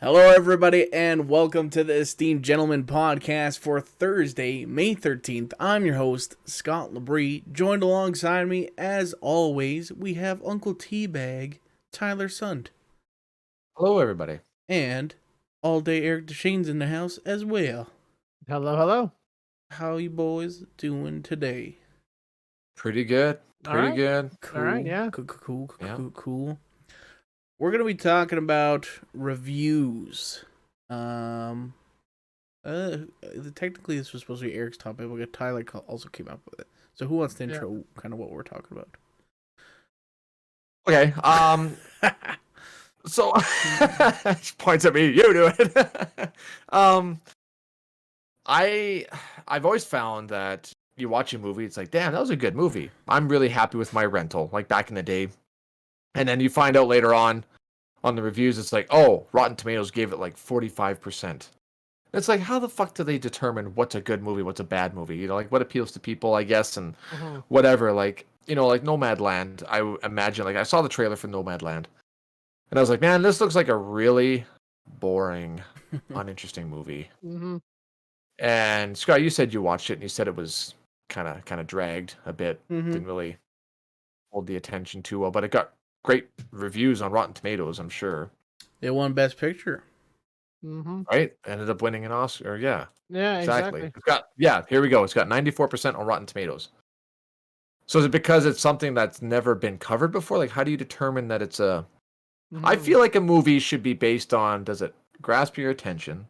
Hello, everybody, and welcome to the Esteemed Gentleman podcast for Thursday, May 13th. I'm your host, Scott Labrie. Joined alongside me, as always, we have Uncle Teabag, Tyler Sund, Hello, everybody. and all day Eric Deshane's in the house as well. Hello, hello. How you boys doing today? Pretty good. Pretty good. Cool. All right, yeah. Cool. We're gonna be talking about reviews. Technically this was supposed to be Eric's topic, but Tyler also came up with it. So who wants to intro kind of what we're talking about? Okay. So she points at me. You do it. I've always found that you watch a movie, it's like, damn, that was a good movie. I'm really happy with my rental, like back in the day. And then you find out later on the reviews, it's like, oh, Rotten Tomatoes gave it like 45%. It's like, how the fuck do they determine what's a good movie, what's a bad movie? You know, like what appeals to people, I guess, and whatever. Like, you know, like Nomadland, I imagine, like I saw the trailer for Nomadland, and I was like, man, this looks like a really boring, uninteresting movie. Mm-hmm. And Scott, you said you watched it, and you said it was kind of dragged a bit. Didn't really hold the attention too well, but it got great reviews on Rotten Tomatoes, I'm sure. It won Best Picture. Right? Ended up winning an Oscar. Yeah. Yeah, exactly. It's got, here we go. It's got 94% on Rotten Tomatoes. So is it because it's something that's never been covered before? Like, how do you determine that it's a... I feel like a movie should be based on, does it grasp your attention?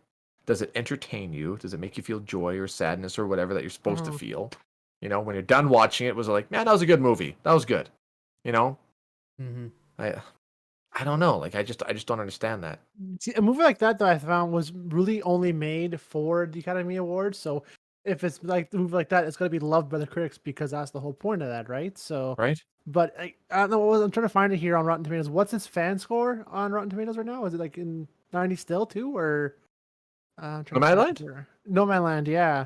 Does it entertain you? Does it make you feel joy or sadness or whatever that you're supposed to feel? You know, when you're done watching it, was like, man, that was a good movie. That was good. You know? I don't know. Like, I just don't understand that. See, a movie like that I found was really only made for the Academy Awards. So if it's like the movie like that, it's going to be loved by the critics because that's the whole point of that, right? So, right? But I don't know. I'm trying to find it here on Rotten Tomatoes. What's its fan score on Rotten Tomatoes right now? Is it like in 90 still too, or Nomadland? Nomadland, yeah.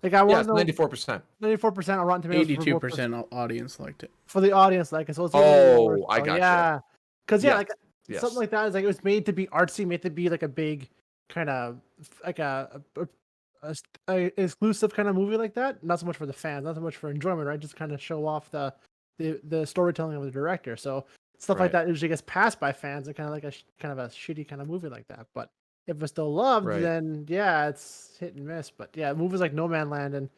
Like I want 94%. 94% on Rotten Tomatoes. 82% audience liked it. For the audience, like so. It's I got yeah. Because yes. Something like that is like it was made to be artsy, made to be like a big kind of like a exclusive kind of movie like that. Not so much for the fans, not so much for enjoyment, right? Just kind of show off the storytelling of the director. So stuff like that usually gets passed by fans and kind of like a kind of a shitty kind of movie like that. But if it's still loved, then yeah, it's hit and miss. But yeah, movies like Nomadland and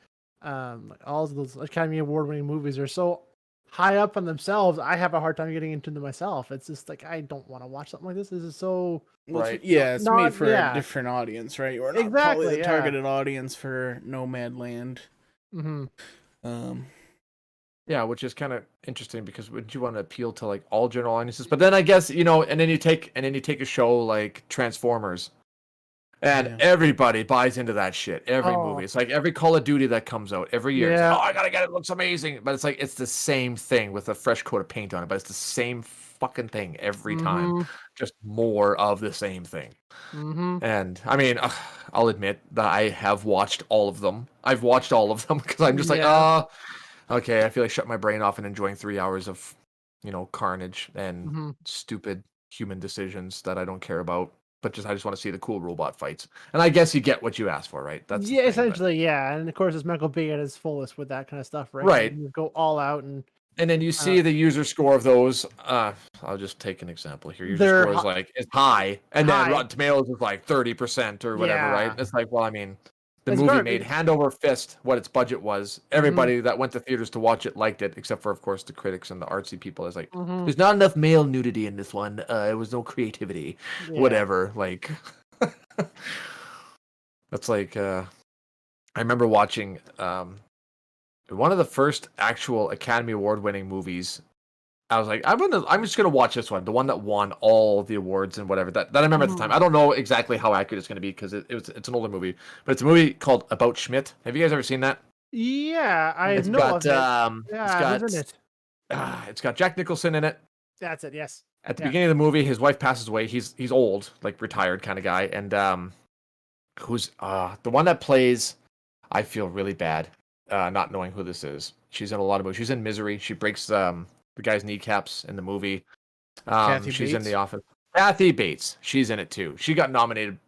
like all of those Academy Award winning movies are so high up on themselves. I have a hard time getting into them myself. It's just like I don't want to watch something like this. This is so it's made for a different audience, right? Or not probably the targeted audience for Nomadland. Yeah, which is kind of interesting because wouldn't you want to appeal to like all general audiences? But then I guess, you know, and then you take a show like Transformers, and everybody buys into that shit. Every movie, it's like every Call of Duty that comes out every year. Like, I gotta get it. It looks amazing, but it's like it's the same thing with a fresh coat of paint on it. But it's the same fucking thing every time, just more of the same thing. And I mean, I'll admit that I have watched all of them. I've watched all of them because I'm just like, okay, I feel like shutting my brain off and enjoying 3 hours of, you know, carnage and stupid human decisions that I don't care about. But I just want to see the cool robot fights. And I guess you get what you ask for, right? That's essentially, yeah. And of course, it's Michael Bay at his fullest with that kind of stuff, right? Right. You go all out and then you see the user score of those. I'll just take an example here. User score is like it's high, and then Rotten Tomatoes is like 30% or whatever, right? It's like, well, I mean, the movie made hand over fist what its budget was. Everybody that went to theaters to watch it liked it, except for, of course, the critics and the artsy people. It's like, there's not enough male nudity in this one. It was no creativity, whatever. Like, that's like, I remember watching one of the first actual Academy Award winning movies. I was like, I'm just gonna watch this one, the one that won all the awards and whatever. That I remember at the time. I don't know exactly how accurate it's gonna be because it's an older movie, but it's a movie called About Schmidt. Have you guys ever seen that? Yeah, I know of it. It's got Jack Nicholson in it. That's it. Yes. At the beginning of the movie, his wife passes away. He's old, like retired kind of guy, and who's the one that plays? I feel really bad not knowing who this is. She's in a lot of movies. She's in Misery. She breaks the guy's kneecaps in the movie. Kathy she's Bates? in The Office. Kathy Bates, she's in it too. She got nominated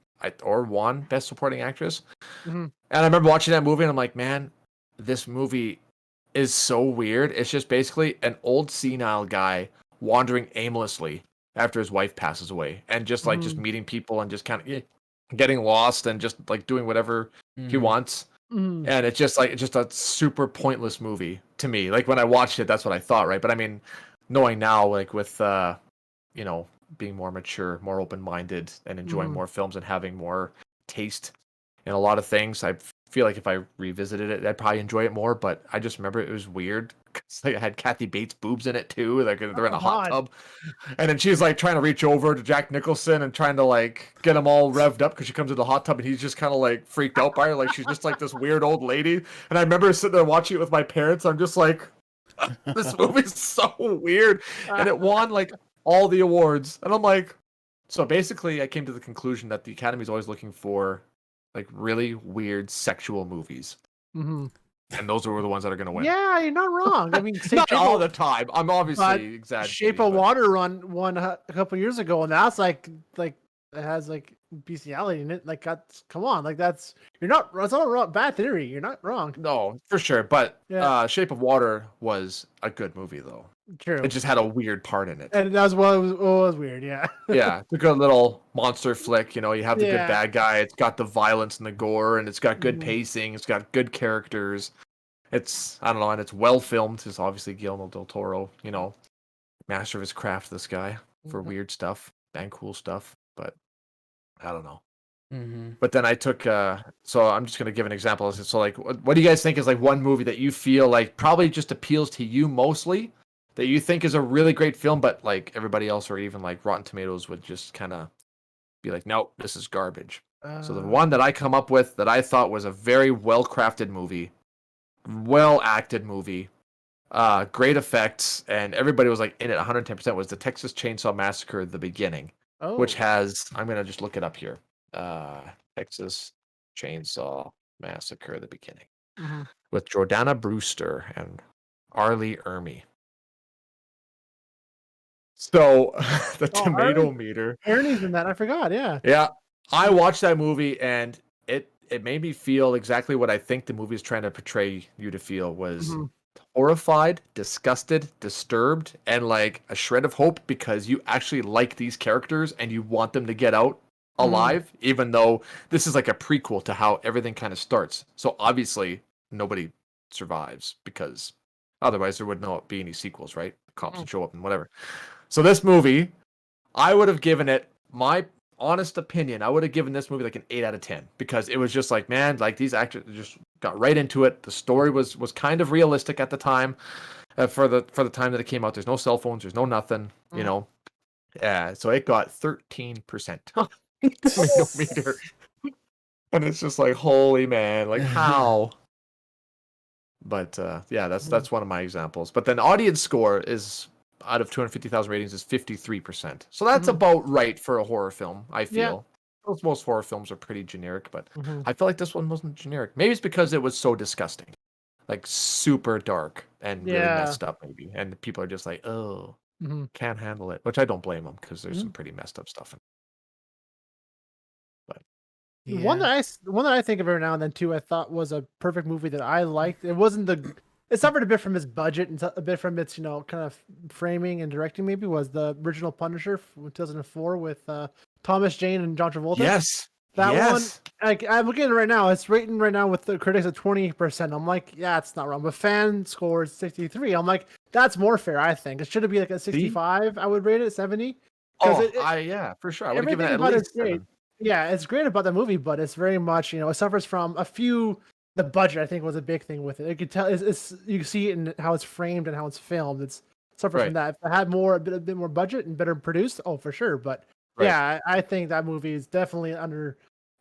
or won Best Supporting Actress. Mhm. And I remember watching that movie and I'm like, man, this movie is so weird. It's just basically an old senile guy wandering aimlessly after his wife passes away and just like just Mhm. meeting people and just kind of getting lost and just like doing whatever he wants. Mhm. And it's just like it's just a super pointless movie to me. Like when I watched it, that's what I thought, right? But I mean, knowing now, like with you know, being more mature, more open-minded, and enjoying Mhm. more films and having more taste in a lot of things, I feel like if I revisited it, I'd probably enjoy it more. But I just remember it was weird. 'Cause, like, it had Kathy Bates' boobs in it too. Like they're in Oh, a hot God. tub, and then she's like trying to reach over to Jack Nicholson and trying to like get him all revved up because she comes into the hot tub and he's just kind of like freaked out by her, like she's just like this weird old lady. And I remember sitting there watching it with my parents. I'm just like, this movie's so weird, and it won like all the awards. And I'm like, so basically, I came to the conclusion that the Academy is always looking for like really weird sexual movies, Mhm. and those are the ones that are going to win. Yeah, you're not wrong. I mean, say Not Shape all of, the time. I'm but obviously Shape exaggerating, of but Water won a couple years ago, and that's like it has like bestiality in it. Like that's come on, like that's you're not. That's not a bad theory. You're not wrong. no, for sure. But Yeah, Shape of Water was a good movie, though. It true. just had a weird part in it. And that's what it was weird. Yeah. Yeah, it's a good little monster flick. You know, you have the good Yeah. bad guy. It's got the violence and the gore, and it's got good Mhm. pacing. It's got good characters. It's I don't know, and it's well filmed. It's obviously Guillermo del Toro. You know, master of his craft. This guy for Mhm. weird stuff and cool stuff. But I don't know. Mm-hmm. But then I took. So I'm just gonna give an example. So like, what do you guys think is like one movie that you feel like probably just appeals to you mostly? That you think is a really great film, but like everybody else or even like Rotten Tomatoes would just kind of be like, nope, this is garbage. So the Uh, one that I come up with that I thought was a very well crafted movie, well acted movie, great effects, and everybody was like in it 110% was the Texas Chainsaw Massacre: The Beginning, which oh. has I'm gonna just look it up here. Texas Chainsaw Massacre: The Beginning Mhm. with Jordana Brewster and Arlie Ermy. So the Oh, Arlie tomato meter. Ernie's in that. I forgot. Yeah. Yeah, I watched that movie and it made me feel exactly what I think the movie is trying to portray you to feel was Mhm. horrified, disgusted, disturbed, and like a shred of hope because you actually like these characters and you want them to get out Mhm. alive, even though this is like a prequel to how everything kind of starts. So obviously nobody survives because otherwise there would not be any sequels, right? Cops Mhm. would show up and whatever. So this movie, I would have given it my honest opinion. I would have given this movie like an 8 out of 10 because it was just like, man, like these actors just got right into it. The story was kind of realistic at the time, for the time that it came out. There's no cell phones, there's no nothing, you Mhm. know. Yeah, so it got 13% Oh. tomato meter, and it's just like, holy man, like how? But yeah, Mhm. that's one of my examples. But then audience score is out of 250,000 ratings is 53%. So that's Mhm. about right for a horror film, I Yeah. feel. Most horror films are pretty generic, but Mhm. I feel like this one wasn't generic. Maybe it's because it was so disgusting. Like super dark and really Yeah. messed up maybe. And people are just like, "Oh, Mhm. can't handle it." Which I don't blame them because there's some Mhm. pretty messed up stuff in it. But Yeah. One that I think of every now and then too, I thought was a perfect movie that I liked. It wasn't the it suffered a bit from its budget and a bit from its, kind of framing and directing maybe was the original Punisher from 2004 with Thomas Jane and John Travolta. yes. That one, Yes. like I'm looking at it right now, it's rating right now with the critics at 20%. I'm like, yeah, it's not wrong. But fan scores 63. I'm like, that's more fair, I think. It should be like a See? 65, I would rate it, 70. Because Oh, I yeah, for sure. I would have given it everything at about it's least great. 7. Yeah, it's great about the movie, but it's very much, it suffers from a few. The budget, I think, was a big thing with it. You could tell it's you can see it in how it's framed and how it's filmed. It's suffers from Right. that. If it had a bit more budget and better produced, oh, for sure. But Right. yeah, I think that movie is definitely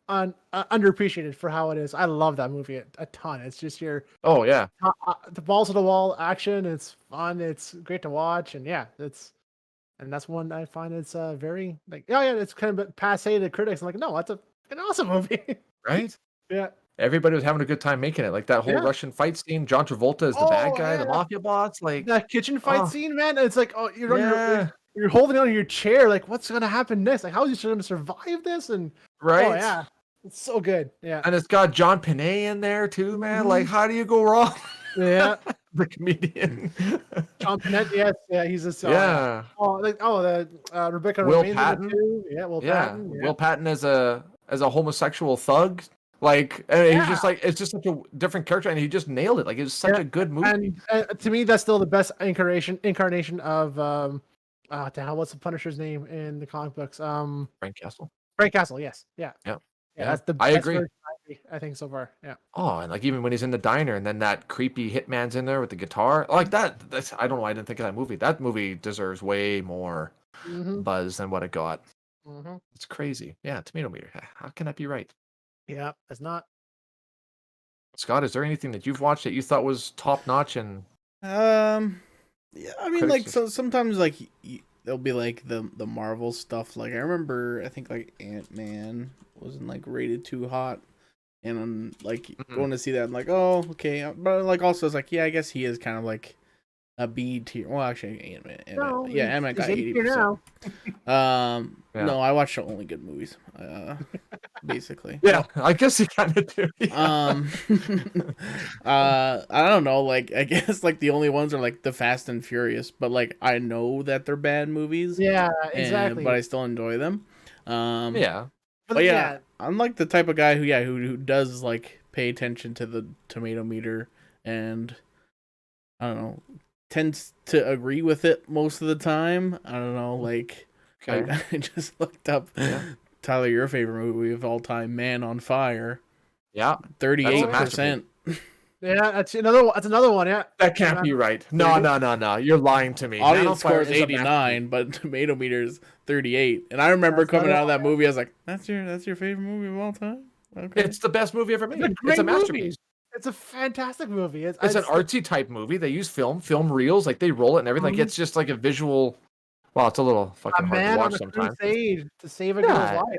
underappreciated for how it is. I love that movie a ton. It's just Oh yeah. the balls to the wall action. It's fun. It's great to watch, and yeah, and that's one I find it's very like oh yeah, it's kind of passe to critics. I'm like no, that's an awesome movie. Right? Yeah, Everybody was having a good time making it. Like that whole yeah. Russian fight scene, John Travolta is the bad Oh guy, the yeah, mafia boss. Like, that kitchen fight oh scene, man. It's like oh you're on your yeah. you're holding on to your chair, like what's gonna happen next? Like how is he gonna survive this? And Right? oh yeah, it's so good. Yeah. And it's got John Panay in there too, man. Mhm. Like, how do you go wrong? Yeah. The comedian. John Panette, yes, yeah, he's just Yeah. the Rebecca Will Romijn in it Patton. too. Yeah, Will Yeah. Patton. Yeah. Will Patton as a homosexual thug. Like, and he's Yeah. just like, it's just such a different character, and he just nailed it. Like, it was such Yeah, a good movie. And to me, that's still the best incarnation of the hell, what's the Punisher's name in the comic books? Frank Castle. Frank Castle. Yes. Yeah. Yeah. Yeah. Yeah. That's the I best agree. version I think so far. Yeah. Oh, and like even when he's in the diner, and then that creepy hitman's in there with the guitar, like that. That's I don't know. I didn't think of that movie. That movie deserves way more Mm-hmm. buzz than what it got. Mm-hmm. It's crazy. Yeah, tomato meter. How can that be right? Yeah. It's not. Scott, is there anything that you've watched that you thought was top notch and Yeah, I mean, like, critics? so sometimes like there'll be like the Marvel stuff. Like I remember, I think like Ant-Man wasn't like rated too hot, and I'm like Mhm. going to see that. I'm like, oh, okay, but like also it's like, yeah, I guess he is kind of like a B tier. Well, actually, Ant-Man, No, yeah, Ant-Man he's got in here 80%. now. Yeah. No, I watched only good movies, basically. Yeah, I guess you kind of do. Yeah. I don't know, like I guess like the only ones are like the Fast and Furious, but like I know that they're bad movies, Yeah. Exactly. but I still enjoy them. Yeah. But yeah, I'm like the type of guy who does like pay attention to the tomato meter, and I don't know, tends to agree with it most of the time. I don't know, like Okay. I just looked up Tyler, your favorite movie of all time, Man on Fire. Yeah. 38%. Yeah, that's another one. Yeah. That can't be right. No. You're lying to me. Man on Audience Fire score is is a masterpiece. 89, but tomato meter is 38. And I remember That's coming another out of that movie, I was like, "That's your favorite movie of all time?" Okay. It's the best movie ever made. It's a great It's a movie. masterpiece. It's a fantastic movie. It's an artsy type movie. They use film reels, like they roll it and everything. Like, it's just like a visual. Well, it's a little a fucking hard to man watch on a sometimes. crusade to save a girl's Yeah. life.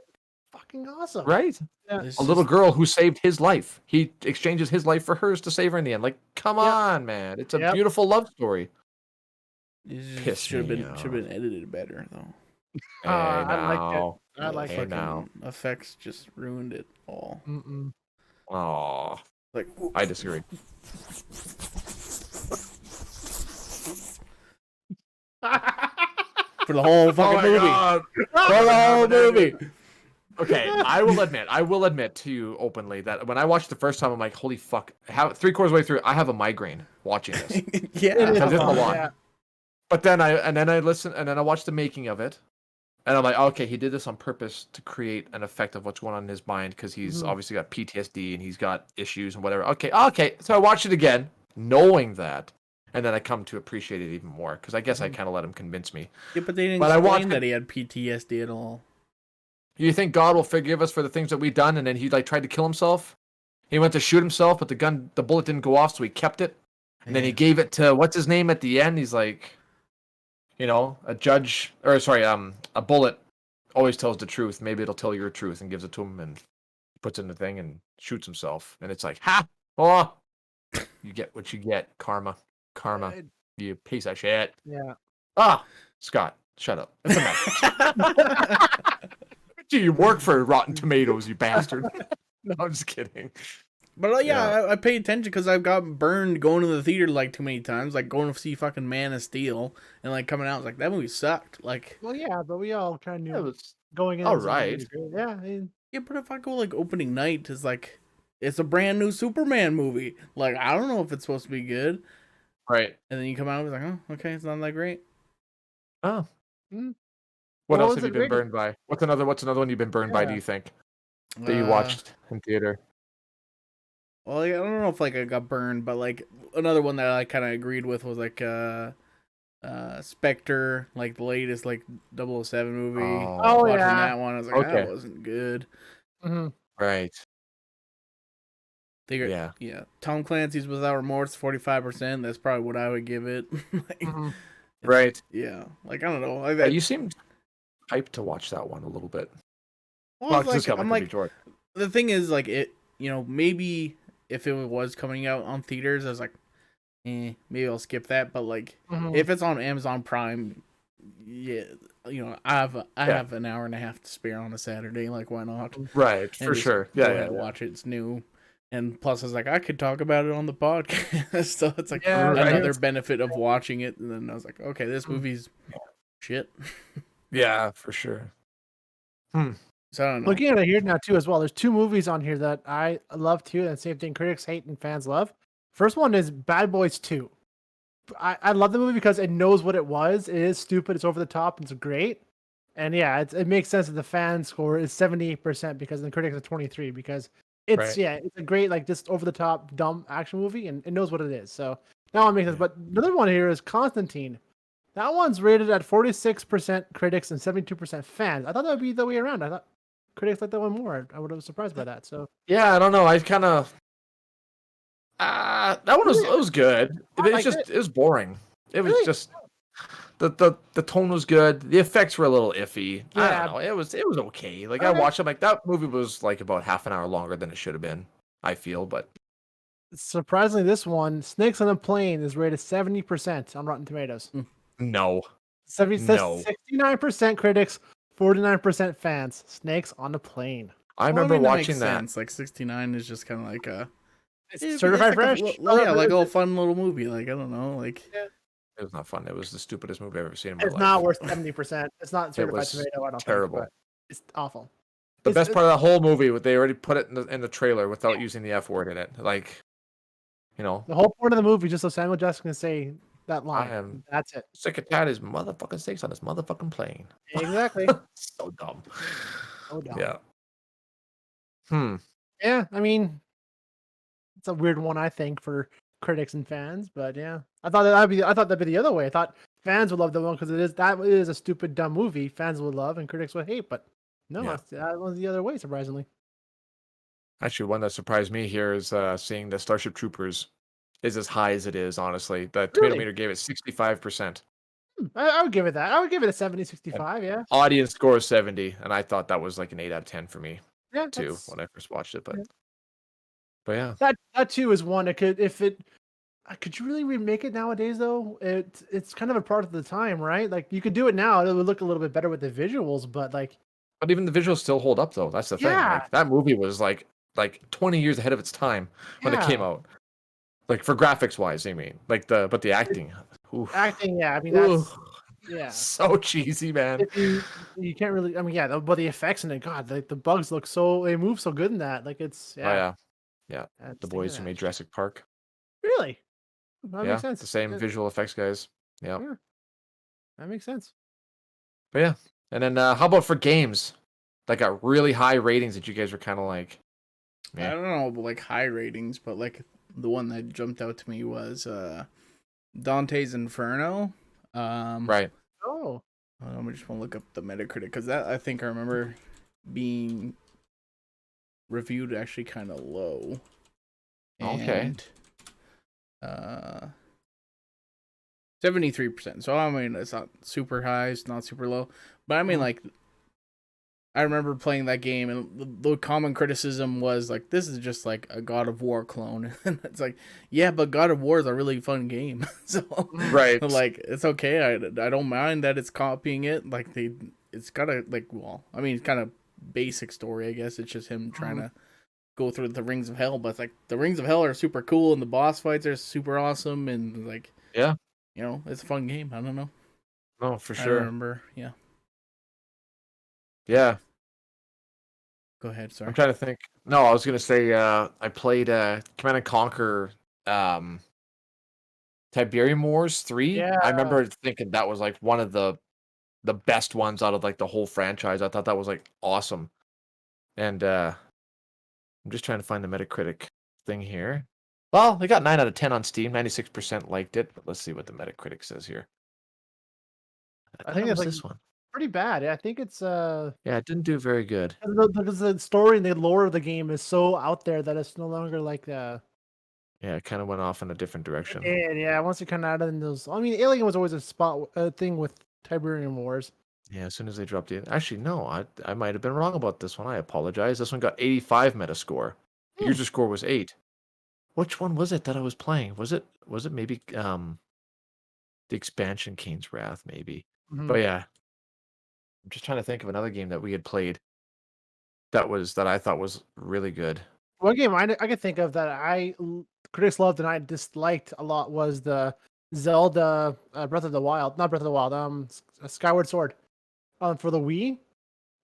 Fucking awesome. Right? Yeah. It's A little just- girl who saved his life. He exchanges his life for hers to save her in the end. Like, come Yep. on, man. It's a Yep. beautiful love story. It just Piss should me have been edited better though. Hey, I liked it. now. I like Hey, it. now. Effects just ruined it all. Mm-mm. Oh, Like I disagree. for the whole fucking movie. God. For the whole movie. Okay, I will admit to you openly that when I watched the first time, I'm like, holy fuck. How 3/4 way through, I have a migraine watching this. It Yeah. is Because it's a fun, lot. yeah. But then I listen, and then I watched the making of it. And I'm like, okay, he did this on purpose to create an effect of what's going on in his mind because he's Mhm. obviously got PTSD and he's got issues and whatever. Okay. So I watched it again, knowing that, and then I come to appreciate it even more because I guess I Mhm. kind of let him convince me. Yeah, but they didn't But I watched explain it- that he had PTSD at all. You think God will forgive us for the things that we've done, and then he like tried to kill himself? He went to shoot himself, but the bullet didn't go off, so he kept it, and then he gave it to what's his name at the end. He's like, a judge, or sorry, a bullet always tells the truth. Maybe it'll tell your truth, and gives it to him, and puts it in the thing and shoots himself. And it's like, oh, you get what you get, karma, you piece of shit. Yeah. Scott, shut up. It's a mess. Do you work for Rotten Tomatoes, you bastard? No, I'm just kidding. But I pay attention because I've gotten burned going to the theater like too many times, like going to see fucking Man of Steel and like coming out, I was like, that movie sucked. Like, Well, yeah, but we all kind of Yeah, knew it's going in. all it was gonna be right. good. Yeah. I mean, yeah, but if I go like opening night, it's like it's a brand new Superman movie. Like, I don't know if it's supposed to be good. right. And then you come out and it's like, oh, okay, it's not that great. Oh. Mm. What Well, else was have you it been rated? burned by? What's another one you've been burned by, do Yeah. you think? That you watched in theater? Well, I don't know if like I got burned, but like another one that I kind of agreed with was like Spectre, like the latest like 007 movie. Oh, Watching yeah. that one, I was like, Okay. that wasn't good. Mhm. Right. Yeah. Tom Clancy's Without Remorse, 45%. That's probably what I would give it. Like, Mhm. Right. yeah, like I don't know. Like Yeah, that, you seemed hyped to watch that one a little bit. well, Well, it's 'cause it's like, got I'm Michael B. like, Jordan. the thing is, like it, maybe if it was coming out on theaters, I was like, maybe I'll skip that. But like, Mhm. if it's on Amazon Prime, yeah, I Yeah. have an hour and a half to spare on a Saturday. Like, why not? Right, And for just sure. go Yeah, ahead yeah, and yeah. watch it. It's new. And plus, I was like, I could talk about it on the podcast. So it's like Yeah, Right. another benefit of watching it. And then I was like, okay, this movie's shit. Yeah, for sure. Hmm. So I don't know. looking at it here now too as well. There's two movies on here that I love too, and same thing critics hate and fans love. First one is Bad Boys 2. I love the movie because it knows what it was. It is stupid. It's over the top. It's great. And yeah, it makes sense that the fan score is 78% because the critics are 23 because Right. it's a great like just over the top dumb action movie and it knows what it is. So that one makes sense. Yeah. But another one here is Constantine. That one's rated at 46% critics and 72% fans. I thought that would be the way around. I thought critics liked that one more. I would have been surprised by that. So Yeah, I don't know. I kind of that one really, was good. I It's liked just it. it was boring. It was Really? just the tone was good. The effects were a little iffy. I don't Yeah. know. It was okay. Like I Okay. watched it, like that movie was like about half an hour longer than it should have been. I feel, but Surprisingly, this one, Snakes on a Plane, is rated 70% on Rotten Tomatoes. no, 69% critics, 49% fans. Snakes on a Plane. I Well, I remember mean, that watching makes that. sense. Like 69 is just kind of like a It's certified like fresh. yeah, like a little fun little movie. Like, I don't know, like It was not fun. It was the stupidest movie I've ever seen in my It's life. not worth 70%. It's not It certified was tomato. I don't terrible. think. But it's awful. The It's- best part of the whole movie, they already put it in the trailer without using the F word in it. Like, The whole point of the movie is just so Samuel Jackson can say that line. I am That's it. sick and tired of his motherfucking snakes on this motherfucking plane. Exactly. So dumb. So dumb. Yeah. Hmm. Yeah, I mean, it's a weird one, I think, for critics and fans. But yeah, I thought that'd be the other way. I thought fans would love the one because that is a stupid dumb movie. Fans would love and critics would hate. But no, Yeah. that was the other way. Surprisingly, Actually, one that surprised me here is seeing the Starship Troopers is as high as it is, honestly. The tomato Really? meter gave it 65%. I would give it that. I would give it a 70-65. Yeah, Audience score is 70, and I thought that was like an 8 out of 10 for me yeah. too when I first watched it. Yeah. But yeah. That too is one. Could you really remake it nowadays though? It's kind of a part of the time, right? Like you could do it now. It would look a little bit better with the visuals, but like But even the visuals still hold up though. That's the thing. yeah, Like that movie was like 20 years ahead of its time when it came yeah. out. Like for graphics wise, I mean. But the acting. Oof. Acting, yeah. I mean Oof. that's yeah. So cheesy, man. If you can't really. I mean, yeah. But the effects in it, God, the bugs look so. They move so good in that. Like it's Oh yeah. yeah. Yeah. I just The think of boys who that. made Jurassic Park. Really, that Yeah. makes sense. The same Yeah, visual effects guys. Yeah. yeah, that makes sense. But yeah. And then how about for games that got really high ratings that you guys were kind of like, I yeah. don't know, but like high ratings, but like the one that jumped out to me was Dante's Inferno. Right. Oh, I just want to look up the Metacritic because that I think I remember being reviewed actually kind of low. Okay. And, 73%. So I mean, it's not super high, it's not super low, but I mean, like, I remember playing that game, and the common criticism was like, "This is just like a God of War clone." And it's like, yeah, but God of War is a really fun game, so Right. like, it's okay. I don't mind that it's copying it. Like it's got a like, well, I mean, it's kind of basic story, I guess. It's just him trying to go through the Rings of Hell, but it's like the Rings of Hell are super cool, and the boss fights are super awesome, and like, Yeah. it's a fun game. I don't know. No, for I sure. remember. Yeah. Yeah. Go ahead. Sorry. I'm trying to think. No, I was gonna say I played Command and Conquer Tiberium Wars 3. yeah. I remember thinking that was like one of the best ones out of like the whole franchise. I thought that was like awesome. And I'm just trying to find the Metacritic thing here. Well, they got 9 out of 10 on Steam. 96% liked it, but let's see what the Metacritic says here. I think it it's was like this one. pretty bad. I think it's Yeah, it didn't do very good. because the story and the lore of the game is so out there that it's no longer like Yeah, it kind of went off in a different direction. and yeah, once you kind of add in those, I mean, Alien was always a thing with Tiberium Wars. Yeah, as soon as they dropped it. Actually, no, I might have been wrong about this one. I apologize. This one got 85 Metascore. The Hmm. user score was 8. Which one was it that I was playing? Was it maybe the expansion Kane's Wrath, maybe? Mhm. But yeah, I'm just trying to think of another game that we had played that I thought was really good. One game I could think of that critics loved and I disliked a lot was the Zelda Breath of the Wild, not Breath of the Wild, Skyward Sword, for the Wii.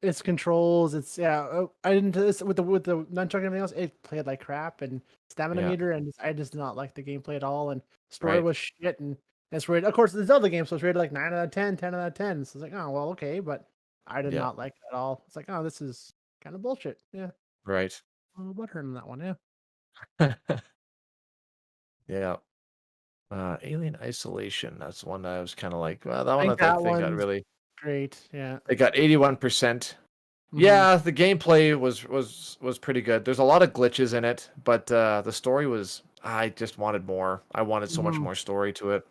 Its controls, it's I didn't with the nunchuck and everything else. It played like crap and stamina Yeah, meter, and I just did not like the gameplay at all. And story right. was shit, and it's rated. Of course, the Zelda game, so it's rated like 9 out of 10, 10 out of 10. So it's like, oh well, okay, but I did Yeah, not like it at all. It's like, oh, this is kind of bullshit. Yeah, right. what hurt in that one? Yeah, Yeah. Alien Isolation. That's one that I was kind of like, well, that I one I think that think got one's really. great. Yeah. They got 81%. Hmm. Yeah, the gameplay was pretty good. There's a lot of glitches in it, but the story was. I just wanted more. I wanted so much Hmm. more story to it.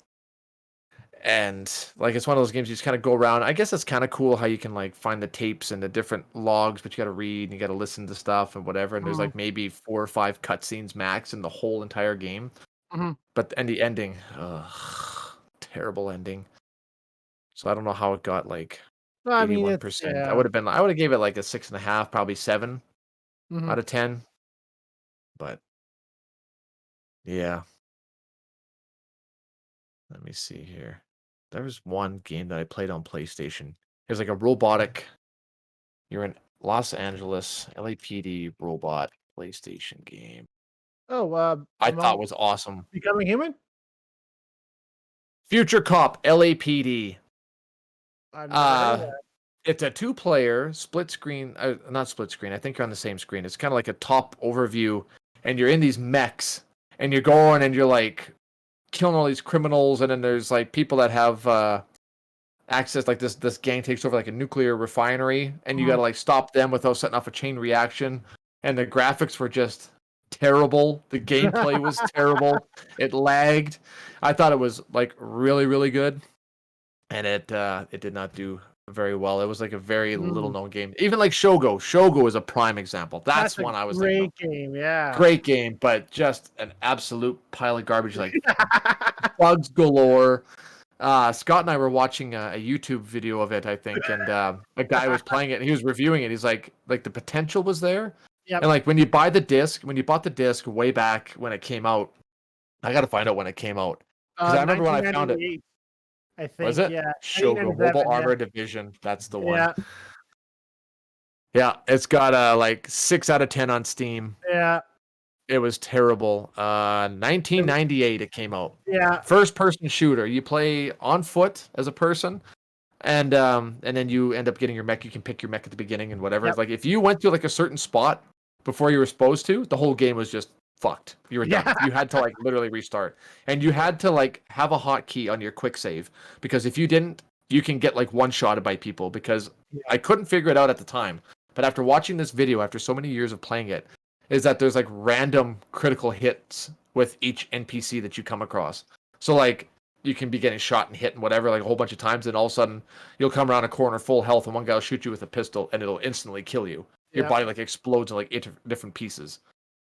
And like it's one of those games you just kind of go around. I guess it's kind of cool how you can like find the tapes and the different logs, but you got to read and you got to listen to stuff and whatever. And there's Hmm. like maybe 4 or 5 cutscenes max in the whole entire game. Hmm. But and the ending, terrible ending. So I don't know how it got like Well, I mean, it's 81%. yeah. I would have gave it like a 6.5, probably 7 Hmm. out of 10. But yeah, let me see here. There was one game that I played on PlayStation. It was like a robotic. You're in Los Angeles, LAPD robot PlayStation game. Oh, I thought was awesome. Becoming Human. Future Cop LAPD. I've never heard of Uh, that. it's a two-player split screen, not split screen. I think you're on the same screen. It's kind of like a top overview, and you're in these mechs, and you're going and you're like killing all these criminals, and then there's like people that have access. Like this gang takes over like a nuclear refinery, and you got Mhm. to like stop them without setting off a chain reaction. And the graphics were just terrible. The gameplay was terrible. It lagged. I thought it was like really really good, and it did not do very well. It was like a very little Mm. known game. Even like Shogo. Shogo is a prime example. That's That's a one I was thinking of. great game, yeah. Great game, but just an absolute pile of garbage. Like bugs galore. Scott and I were watching a YouTube video of it, I think, and a guy was playing it and he was reviewing it. He's like the potential was there, Yep. and like when you bought the disc way back when it came out, I got to find out when it came out because I remember when I found it. 1998, I Was think, it yeah. Shogo Mobile 1997, yeah. Armor Division? That's the one. Yeah, Yeah, it's got like 6 out of 10 on Steam. yeah. It was terrible. It w 1998 it came out. yeah, First person shooter. You play on foot as a person, and then you end up getting your mech. You can pick your mech at the beginning and whatever. yep. It's like if you went to like a certain spot before you were supposed to, the whole game was just fucked. You were done. Yeah. You had to like literally restart, and you had to like have a hotkey on your quick save because if you didn't, you can get like one shotted by people. Because Yeah. I couldn't figure it out at the time, but after watching this video, after so many years of playing it, is that there's like random critical hits with each NPC that you come across. So like you can be getting shot and hit and whatever like a whole bunch of times, and all of a sudden you'll come around a corner full health, and one guy will shoot you with a pistol, and it'll instantly kill you. Your Yep. body like explodes in like 8 different pieces,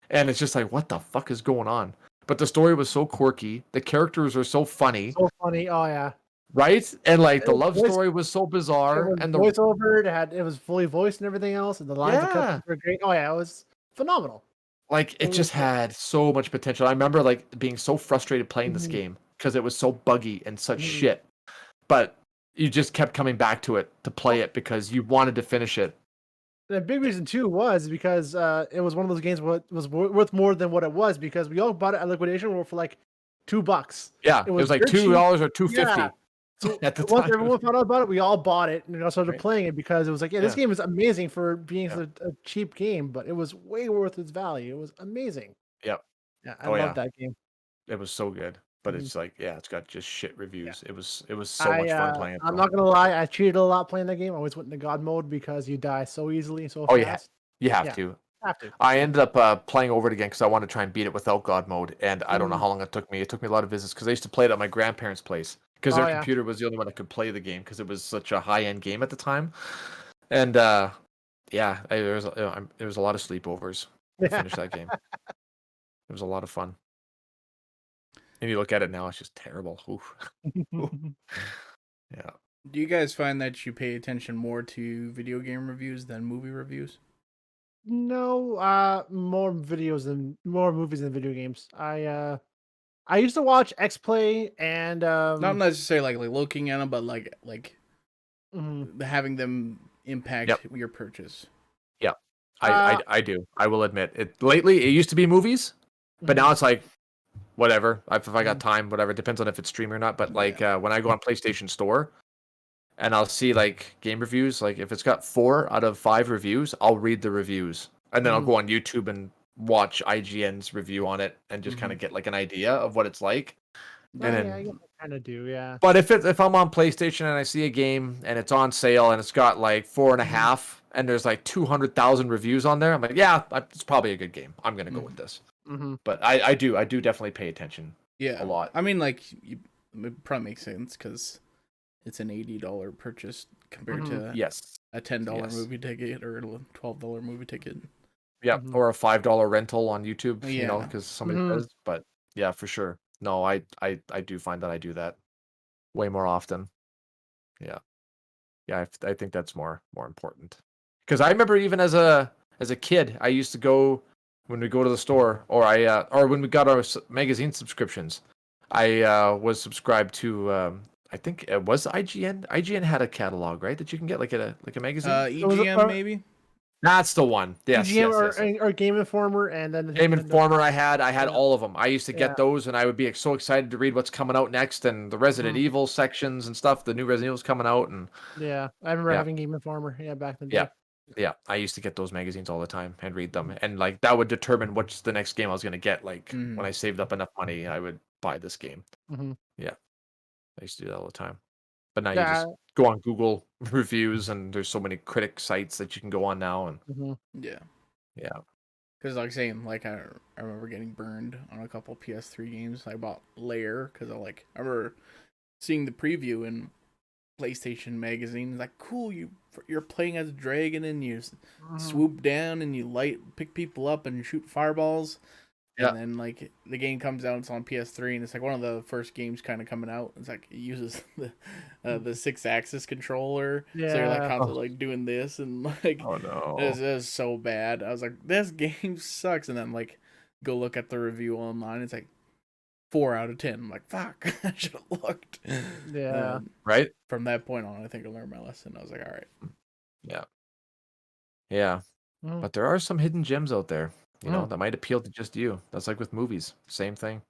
and it's just like what the fuck is going on? But the story was so quirky, the characters were so funny, So funny. Oh, yeah. right? And like It the was love voice story was so it bizarre, was and the voiceover, it was fully voiced and everything else, and the lines of yeah, cutscenes were great. Oh, yeah, it was phenomenal. like It it was just great. had so much potential. I remember like being so frustrated playing this Mhm, game because it was so buggy and such mhm. shit. But you just kept coming back to it to play Well, it because you wanted to finish it. the big reason too was because it was one of those games what was worth more than what it was because we all bought it at liquidation for like $2. Yeah, It it was was like dirt $2 cheap. or Yeah. 250 So at the once time. everyone found out about it, we all bought it and we all started Right? playing it because it was like, yeah, this Yeah, game is amazing for being yeah, a cheap game, but it was way worth its value. It was amazing. yeah. Yeah, I Oh love yeah, that game. it was so good. But Mhm. it's like, yeah, it's got just shit Yeah. reviews. It was so much fun playing it I'm though. not gonna lie, I cheated a lot playing that game. I always went into God mode because you die so easily and so Oh yeah, fast. you have Yeah, to. have to. I Yeah. ended up playing over it again because I wanted to try and beat it without God mode, and I don't know Mhm. how long it took me. It took me a lot of visits because I used to play it at my grandparents' place because Oh, their yeah. computer was the only one that could play the game because it was such a high end game at the time. And yeah, there was a lot of sleepovers to finish that game. It was a lot of fun. And you look at it now, it's just terrible. Oof. Oof. Yeah. Do you guys find that you pay attention more to video game reviews than movie reviews? No, more movies than video games. I used to watch X Play and Not necessarily like looking at them, but like mhm. having them impact Yep. your purchase. Yeah. uh, I do. I will admit it. Lately, it used to be movies, but mhm, now it's like whatever. If I got mhm, time, whatever. Depends on if it's stream or not. But like Yeah. when I go on PlayStation Store and I'll see like game reviews, like if it's got 4 out of 5 reviews, I'll read the reviews and then I'll mhm. go on YouTube and watch IGN's review on it and just kind Hmm. of get like an idea of what it's like. Oh And Yeah. yeah, I then guess I kind of do. Yeah. but if I'm on PlayStation and I see a game and it's on sale and it's got like four and a Mhm, half and there's like 200,000 reviews on there, I'm like, yeah, it's probably a good game. I'm gonna go with Hmm. this. mhm, But I do definitely pay attention a Yeah. lot. I mean, like, it probably makes sense because it's an $80 purchase compared mhm, to Yes, a $10 yes, movie ticket or a $12 movie ticket. yep. mhm, Or a $5 rental on YouTube, Yeah. because somebody mhm. says. But yeah, for sure. No, I do find that I do that way more often. Yeah, yeah. I think that's more important. Because I remember even as a kid, I used to go when we go to the store, or when we got our magazine subscriptions. I was subscribed to I think it was IGN. IGN had a catalog, right? That you can get like a magazine. It was EGM maybe. That's the one. Yes, EGM yes, yes, yes. or Game Informer, and then Game Nintendo. Informer I had Yeah, all of them. I used to yeah, get those and I would be so excited to read what's coming out next and the Resident mhm, Evil sections and stuff, the new Resident Evil's coming out and yeah. I remember yeah. having Game Informer. Yeah, back in the Yeah. day. Yeah, I used to get those magazines all the time and read them, and like that would determine what's the next game I was gonna get. Like when Hmm. I saved up enough money, I would buy this game. Mhm. Yeah, I used to do that all the time. But now you Yeah. just go on Google reviews, and there's so many critic sites that you can go on now, and Mhm. Yeah. yeah, Because like saying like I remember getting burned on a couple PS3 games. I bought Lair because I remember seeing the preview in PlayStation magazine. It's like cool, you're playing as a dragon and you Mhm. swoop down and you pick people up and shoot fireballs. yeah, And then like the game comes out, it's on PS3, and it's like one of the first games kind of coming out. It's like it uses the 6-axis controller, so you're like Yeah. oh, constantly like doing this and like oh it no, was so bad. I was like, this game sucks, and then like go look at the review online. It's like 4 out of 10. I'm like, fuck, I should have looked. Yeah. And right? from that point on, I think I learned my lesson. I was like, all right. Yeah, yeah. Mhm. But there are some hidden gems out there, Mhm. that might appeal to just you. That's like with movies, same thing.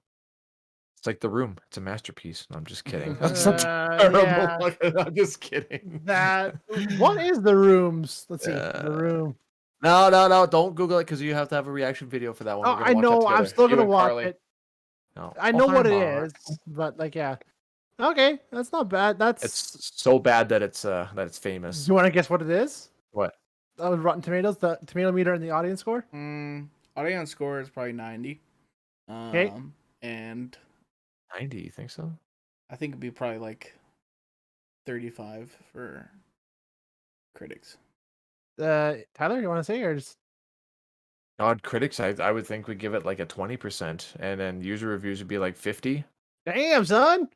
It's like The Room. It's a masterpiece. No, I'm just kidding. That's a terrible. Yeah. I'm just kidding. That what is the rooms? Let's see. The Uh, room. no, no, no. Don't Google it because you have to have a reaction video for that one. Oh, We're gonna I watch that know. I'm together. still You gonna and watch Carly. it. No. I Oh, know what it Mark. is, but like, yeah. Okay, that's not bad. That's. It's so bad that it's Do famous. you want to guess what it is? What? That was Rotten Tomatoes, the tomato meter and the audience score. Audience score is probably 90. Okay. And 90? You think so? I think it'd be probably like 35 for critics. Tyler, you want to say or just? Odd critics, I would think would give it like a 20%, and then user reviews would be like 50. Damn, son.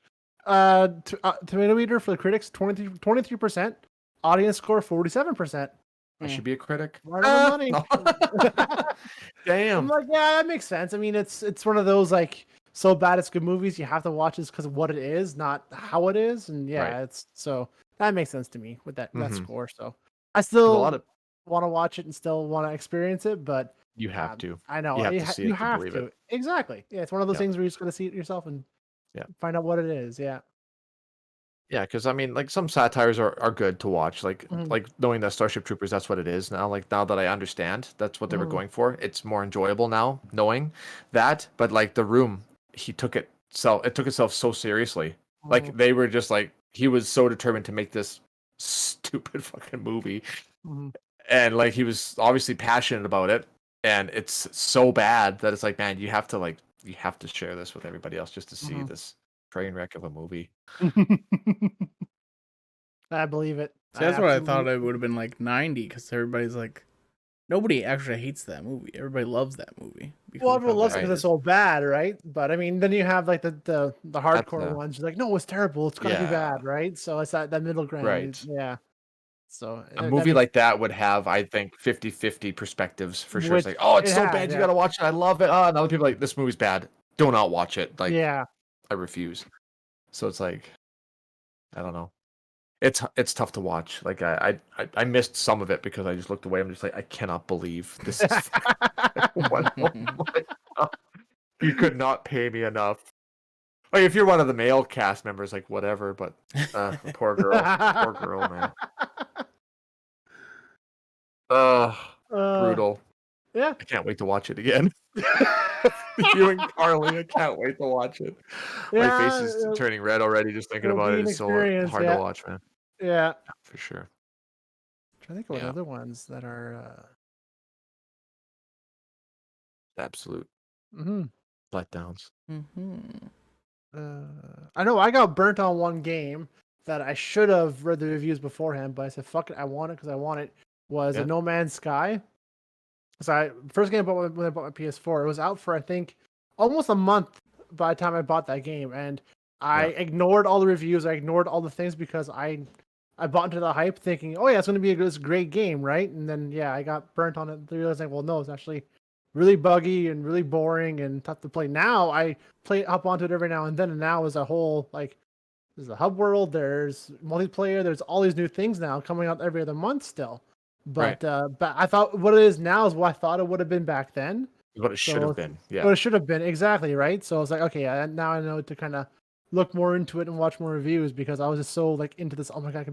Tomato meter for the critics 23%. Audience score 47%. I Hmm. should be a critic. Right on the money. No. I'm Damn. like, yeah, that makes sense. I mean, it's one of those like so bad it's good movies. You have to watch this because of what it is, not how it is. And Right. yeah, it's so that makes sense to me with that Mm-hmm. score. So I There's a lot still of want to watch it and still want to experience it, but you have to. I know You have to see you it to have believe it. to exactly. Yeah, it's one of those Yeah. things where you just gotta see it yourself and Yeah. find out what it is. Yeah. Yeah, because I mean, like some satires are good to watch. Mhm, Like knowing that Starship Troopers, that's what it is now. Like now that I understand that's what they were mhm, going for, it's more enjoyable now knowing that. But like The Room, it took itself so seriously. mhm, Like they were just like he was so determined to make this stupid fucking movie, mhm, and like he was obviously passionate about it, and it's so bad that it's like, man, you have to share this with everybody else just to see mhm. this train wreck of a movie. I believe it. See, I that's what I thought absolutely. it would have been like 90 because everybody's like Nobody actually hates that movie. Everybody loves that movie because Well, of how everyone loves it bad because it it's is. so bad, right? But I mean, then you have like the That's hardcore ones. You're like, no, it's terrible. It's gotta be yeah, bad, right? So it's that middle ground. right. Yeah. So A that movie makes like that would have, I think, 50-50 perspectives for sure. It's which like, oh, it's it so has. bad, you Yeah. gotta watch it. I love it. Oh, and other people are like, this movie's bad. Do not watch it. Like, Yeah. I refuse. So it's like, I don't know. It's tough to watch. Like I missed some of it because I just looked away. I'm just like, I cannot believe this is what. Oh my God. You could not pay me enough. Like if you're one of the male cast members, like whatever. But poor girl, man. uh, Brutal. yeah. I can't wait to watch it again. You and Carly, I can't wait to watch it. My face Yeah. is turning red already just thinking It'll about be it. an It's so experience. hard to Yeah. watch, man. Yeah. For sure. I think what Yeah, other ones that are. absolute Mhm. letdowns. Mhm. I know I got burnt on one game that I should have read the reviews beforehand, but I said fuck it, I want it because I want it. Was a Yeah. No Man's Sky. So first game I bought when I bought my PS4, it was out for I think almost a month by the time I bought that game, and I Yeah. ignored all the reviews, I ignored all the things because I bought into the hype thinking, oh yeah, it's going to be this great game, right? And then yeah, I got burnt on it, realizing, well, no, it's actually really buggy and really boring and tough to play. Now I play up onto it every now and then, and now is a whole like there's a hub world, there's multiplayer, there's all these new things now coming out every other month still. Right. But I thought what it is now is what I thought it would have been back then. What it should have So been. what Yeah. it should have been exactly right. So I was like, okay, yeah, now I know to kind of look more into it and watch more reviews because I was just so like into this. Oh my god,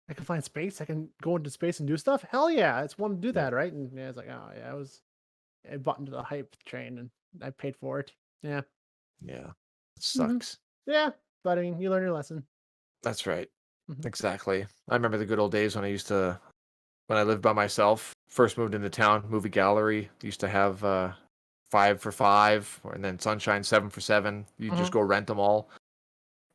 I can find space, I can go into space and do stuff. Hell yeah, it's one to do Yeah. that, right? And yeah, it's like, oh yeah, I bought into the hype train and I paid for it. Yeah, Yeah. It hmm sucks. yeah, but I mean, you learn your lesson. That's right. Hmm. Exactly. I remember the good old days when when I lived by myself, first moved into town, movie gallery, used to have 5 for 5, and then Sunshine 7 for 7. You Hmm. just go rent them all.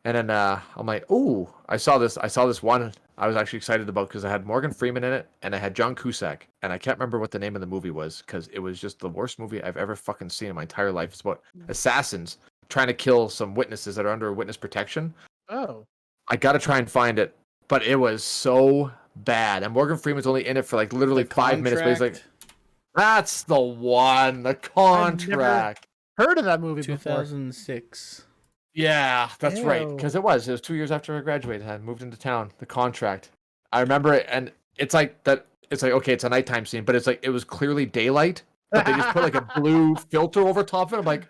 And then I'm like, oh, I saw this one I was actually excited about because I had Morgan Freeman in it and I had John Cusack. And I can't remember what the name of the movie was because it was just the worst movie I've ever fucking seen in my entire life. It's about assassins trying to kill some witnesses that are under witness protection. Oh, I gotta try and find it, but it was so bad. And Morgan Freeman's only in it for like literally The 5 minutes, but he's like, Contract, that's the one, the I've never contract. heard of that movie before. 2006. Yeah, that's right. Ew. Because it was 2 years after I graduated. I moved into town. The contract. I remember it, and it's like that. It's like okay, it's a nighttime scene, but it's like it was clearly daylight, but they just put like a blue filter over top of it. I'm like,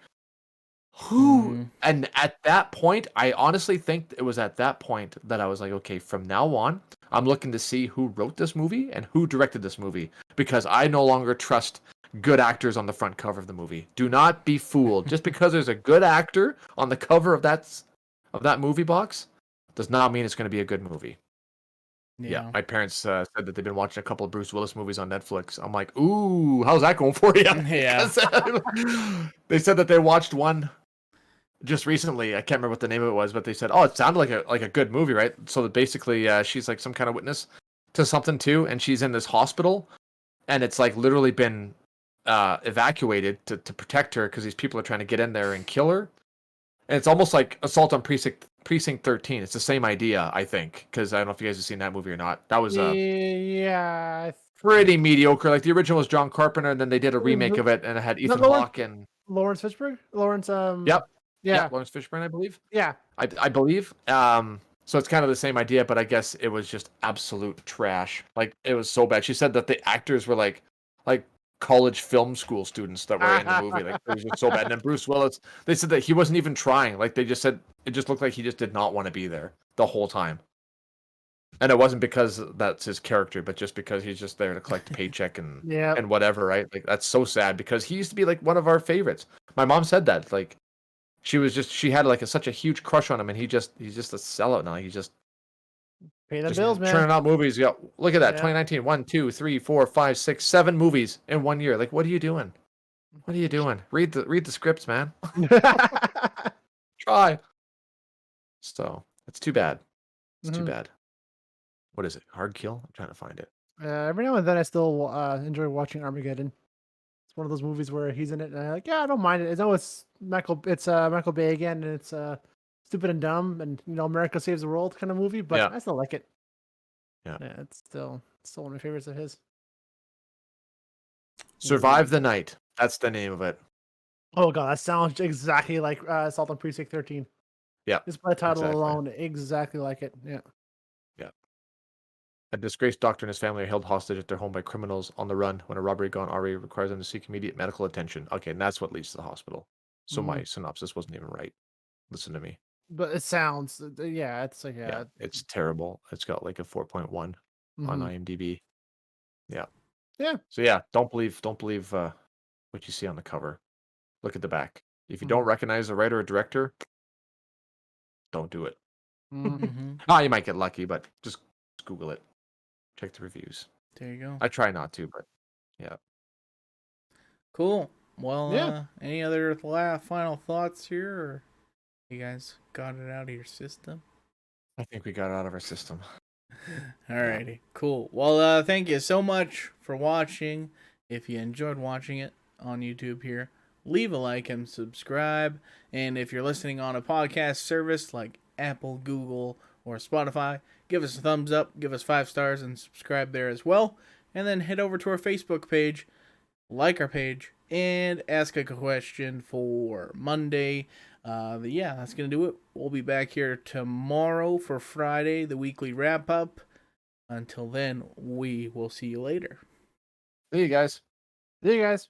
who? Mhm. And at that point, I honestly think it was at that point that I was like, okay, from now on, I'm looking to see who wrote this movie and who directed this movie because I no longer trust good actors on the front cover of the movie. Do not be fooled. Just because there's a good actor on the cover of that movie box does not mean it's going to be a good movie. Yeah, my parents said that they've been watching a couple of Bruce Willis movies on Netflix. I'm like, ooh, how's that going for you? Yeah. They said that they watched one just recently. I can't remember what the name of it was, but they said, "Oh, it sounded like a good movie, right?" So that basically, she's like some kind of witness to something too, and she's in this hospital, and it's like literally been evacuated to protect her because these people are trying to get in there and kill her. And it's almost like Assault on Precinct 13. It's the same idea, I think, because I don't know if you guys have seen that movie or not. That was Yeah. pretty mediocre. Like the original was John Carpenter, and then they did a remake of it, and it had Is that Ethan Hawke and Lawrence Fishburne? Lawrence, yep, yeah, Lawrence Fishburne, I believe. yeah. I believe. So it's kind of the same idea, but I guess it was just absolute trash. Like it was so bad. She said that the actors were like college film school students that were in the movie. Like it was just so bad. And then Bruce Willis, they said that he wasn't even trying. Like they just said it just looked like he just did not want to be there the whole time. And it wasn't because that's his character, but just because he's just there to collect a paycheck and Yeah. and whatever, right? Like that's so sad because he used to be like one of our favorites. My mom said that. Like she had like such a huge crush on him, and he's just a sellout now. He's just Pay the just bills, man. churning out movies. Yeah, look at that. Yeah. 2019, 1, 2, 3, 4, 5, 6, 7 movies in 1 year. Like, what are you doing? What are you doing? Read the scripts, man. Try. So it's too bad. It's too Mhm. bad. What is it? Hard Kill? I'm trying to find it. Every now and then, I still enjoy watching Armageddon. It's one of those movies where he's in it, and I'm like, yeah, I don't mind it. It's Michael Bay again, and it's stupid and dumb, and America saves the world kind of movie, but Yeah. I still like it. Yeah. It's still one of my favorites of his. Survive the Night. That's the name of it. Oh god, that sounds exactly like Assault on Precinct 13. Yeah. Just by the title exactly. alone, exactly like it. Yeah. Yeah. A disgraced doctor and his family are held hostage at their home by criminals on the run when a robbery gone awry requires them to seek immediate medical attention. Okay, and that's what leads to the hospital. So my synopsis wasn't even right. Listen to me. But it sounds, yeah, it's like, Yeah, it's terrible. It's got like a 4.1 on IMDb. Yeah. Yeah. So yeah, don't believe what you see on the cover. Look at the back. If you don't recognize the writer or director, don't do it. Mm-hmm. You might get lucky, but just Google it. Check the reviews. There you go. I try not to, but yeah. Cool. Well, Yeah. any other final thoughts here, or you guys got it out of your system? I think we got it out of our system. Alrighty, cool. Well, thank you so much for watching. If you enjoyed watching it on YouTube here, leave a like and subscribe. And if you're listening on a podcast service like Apple, Google, or Spotify, give us a thumbs up, give us 5 stars, and subscribe there as well. And then head over to our Facebook page, like our page, and ask a question for Monday. Yeah, that's going to do it. We'll be back here tomorrow for Friday, the weekly wrap up. Until then, we will see you later. See you guys. See you guys.